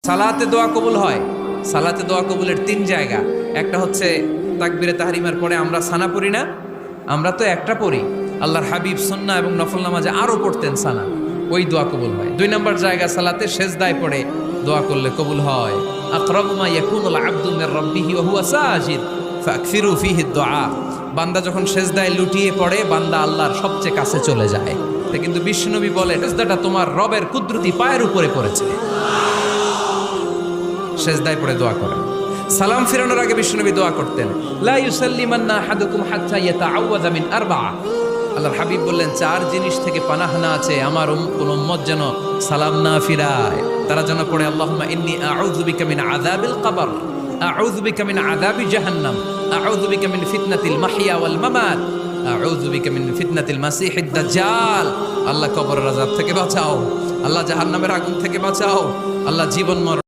সালাতে দোয়া কবুল হয়। সালাতে দোয়া কবুলের 3 জায়গা। একটা হচ্ছে তাকবীরে তাহরিমার পরে আমরা সানা পড়ি না, আমরা তো একটা পড়ি। আল্লাহর হাবিব সুন্নাহ এবং নফল নামাজে আরো পড়তেন সানা, ওই দোয়া কবুল হয়। 2 নম্বর জায়গা সালাতে সেজদায় পড়ে দোয়া করলে কবুল হয়। আকরাবু মা ইয়াকুনুল আবদু মির রাব্বিহি ওয়া হুয়া সাজিদ ফাকসিরু ফীহি দুআ। বান্দা যখন সেজদায় লুটিয়ে পড়ে, বান্দা আল্লাহর সবচেয়ে কাছে চলে যায়। কিন্তু বিশ্বনবী বলে, সেজদাটা তোমার রবের কুদরতি পায়ের উপরে পড়েছে। সেজদায় পড়ে দোয়া করেন। সালাম ফিরানোর আগে বিশ্বনবী দোয়া করতেন, লা ইউসাল্লিমান্না আহাদুকুম হাত্তা ইয়াতাআওয়াযা মিন আরবা'a। আল্লাহর হাবিব বললেন, 4 জিনিস থেকে পানাহানা আছে আমার কোন উম্মত যেন সালাম না ফিরায়। তারা যেন পড়ে, আল্লাহুম্মা ইন্নী আউযু বিকা মিন আযাবিল কবর, আউযু বিকা মিন আযাবি জাহান্নাম, আউযু বিকা মিন ফিতনাতিল মাহইয়া ওয়াল মামাত, আউযু বিকা মিন ফিতনাতিল মাসিহিদ দাজ্জাল। আল্লাহ কবরের আযাব থেকে বাঁচাও, আল্লাহ জাহান্নামের আগুন থেকে বাঁচাও, আল্লাহ জীবন মরণ